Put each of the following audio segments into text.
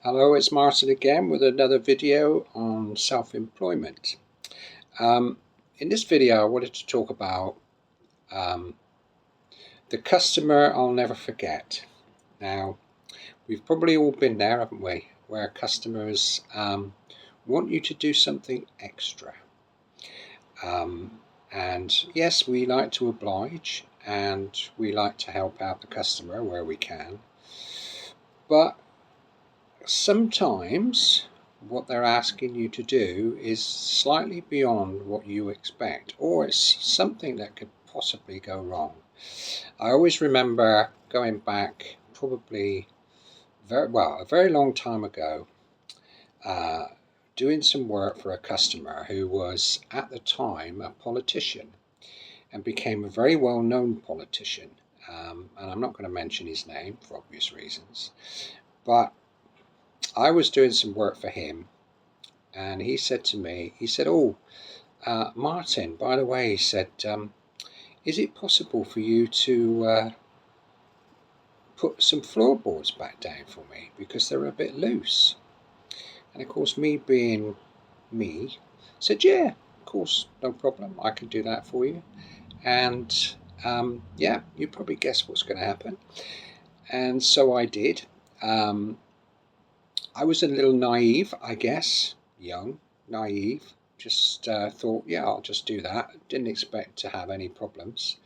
Hello, it's Martin again with another video on self-employment. Um, in this video, I wanted to talk about um, the customer I'll never forget. Now, we've probably all been there, haven't we? Where customers want you to do something extra. Um, and yes, we like to oblige and we like to help out the customer where we can. But sometimes what they're asking you to do is slightly beyond what you expect, or it's something that could possibly go wrong. I always remember going back probably a very long time ago, uh, doing some work for a customer who was at the time a politician and became a very well known politician. And I'm not going to mention his name for obvious reasons, but I was doing some work for him, and he said to me, he said, Martin, by the way, he said, is it possible for you to put some floorboards back down for me because they're a bit loose? And of course, me being me, said, yeah, of course, no problem. I can do that for you. And yeah, you probably guess what's going to happen. And so I did. I was a little naive, I guess, young, naive. Just thought, yeah, I'll just do that. Didn't expect to have any problems.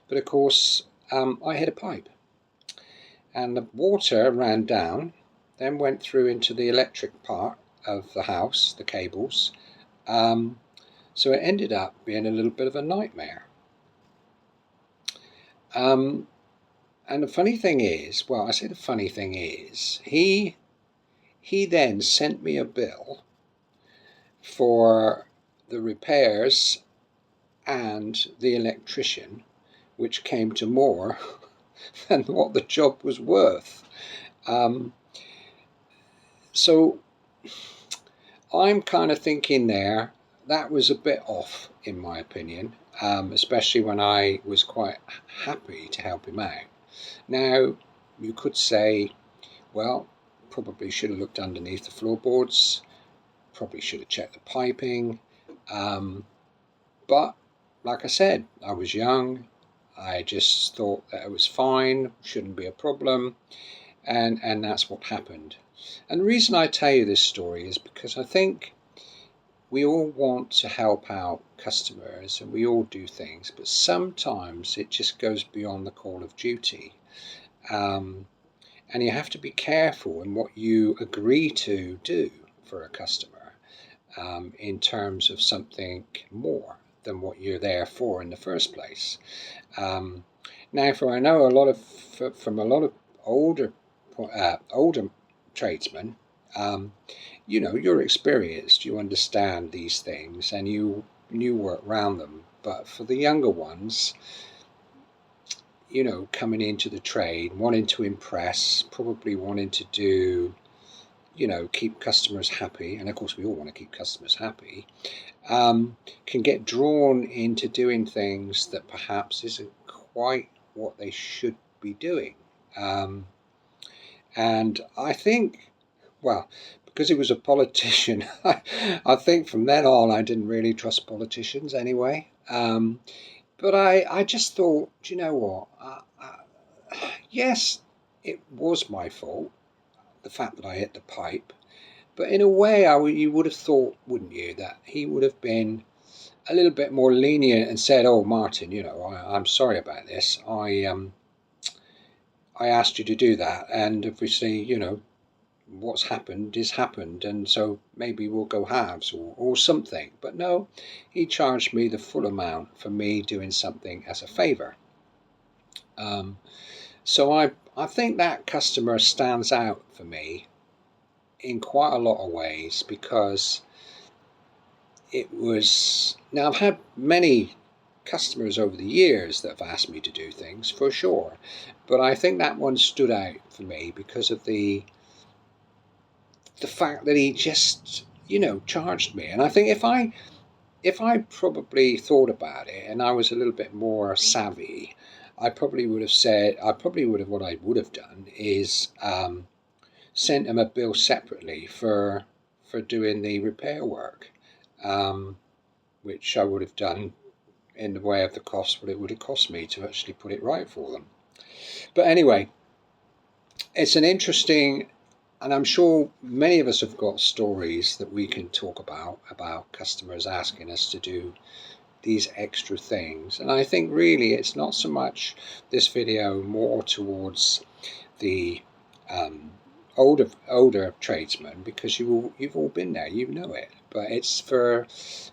But of course, I hit a pipe, and the water ran down, then went through into the electric part of the house, the cables. So it ended up being a little bit of a nightmare. And the funny thing is, well, I say the funny thing is, he then sent me a bill for the repairs and the electrician, which came to more than what the job was worth. So I'm kind of thinking there that was a bit off, in my opinion, especially when I was quite happy to help him out. Now, you could say, well, probably should have looked underneath the floorboards, probably should have checked the piping. But like I said, I was young. I just thought that it was fine, shouldn't be a problem, and that's what happened. And the reason I tell you this story is because I think we all want to help out customers and we all do things, but sometimes it just goes beyond the call of duty. Um, and you have to be careful in what you agree to do for a customer, in terms of something more than what you're there for in the first place. Um, Now, for I know a lot of from a lot of older tradesmen, um, you're experienced, you understand these things, and you work around them. But for the younger ones, coming into the trade, wanting to impress, probably wanting to do, keep customers happy, and of course we all want to keep customers happy, can get drawn into doing things that perhaps isn't quite what they should be doing. And I think, well, because he was a politician, I think from then on I didn't really trust politicians anyway. But I just thought, do you know what? Yes, it was my fault, the fact that I hit the pipe. But in a way, you would have thought, wouldn't you, that he would have been a little bit more lenient and said, "Oh, Martin, I'm sorry about this. I asked you to do that, and obviously, what's happened is happened, and so maybe we'll go halves or something." But no, he charged me the full amount for me doing something as a favour. So I think that customer stands out for me in quite a lot of ways because it was. Now, I've had many customers over the years that have asked me to do things for sure, but I think that one stood out for me because of the fact that he just charged me. And I think if I probably thought about it and I was a little bit more savvy, I probably would have what I would have done is sent them a bill separately for doing the repair work, which I would have done in the way of the cost what it would have cost me to actually put it right for them. But anyway, it's an interesting, and I'm sure many of us have got stories that we can talk about customers asking us to do these extra things. And I think really it's not so much this video more towards the older tradesmen, because you've all been there, you know it, but it's for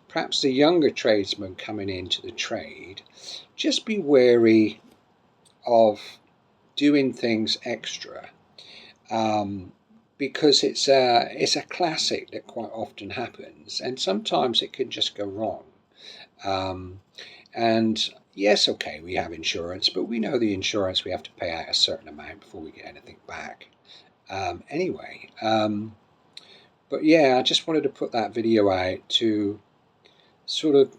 perhaps the younger tradesmen coming into the trade. Just be wary of doing things extra, because it's a classic that quite often happens, and sometimes it can just go wrong. And yes, okay, we have insurance, but we know the insurance, we have to pay out a certain amount before we get anything back. Anyway, but yeah, I just wanted to put that video out to sort of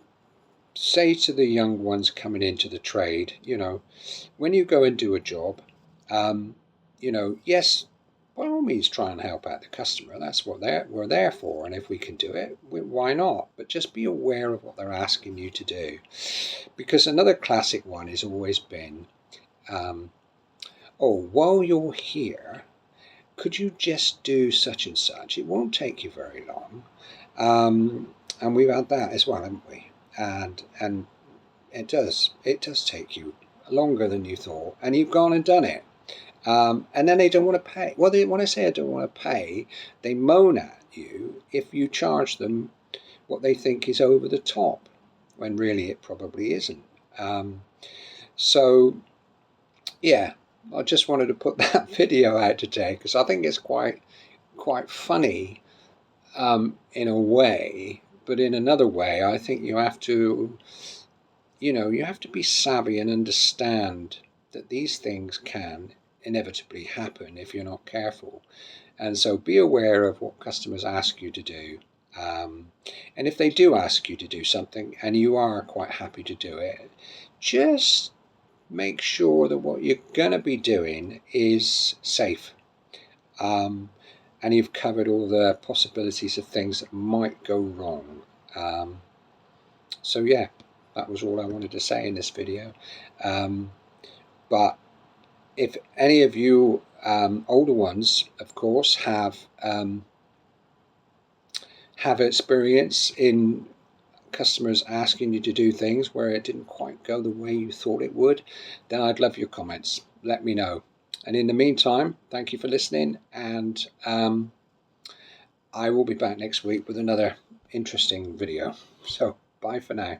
say to the young ones coming into the trade, when you go and do a job, yes, by all means try and help out the customer. That's what we're there for, and if we can do it, why not? But just be aware of what they're asking you to do, because another classic one has always been, oh, while you're here, could you just do such and such? It won't take you very long. And we've had that as well, haven't we? And it does take you longer than you thought, and you've gone and done it. And then they don't want to pay. Well, when I say I don't want to pay, they moan at you if you charge them what they think is over the top, when really it probably isn't. So, yeah, I just wanted to put that video out today because I think it's quite funny in a way, but in another way, I think you have to be savvy and understand that these things can inevitably happen if you're not careful. And so be aware of what customers ask you to do. And if they do ask you to do something and you are quite happy to do it, just make sure that what you're going to be doing is safe. And you've covered all the possibilities of things that might go wrong. So yeah, that was all I wanted to say in this video. But if any of you older ones, of course, have experience in customers asking you to do things where it didn't quite go the way you thought it would, then I'd love your comments. Let me know. And in the meantime, thank you for listening, and I will be back next week with another interesting video. So bye for now.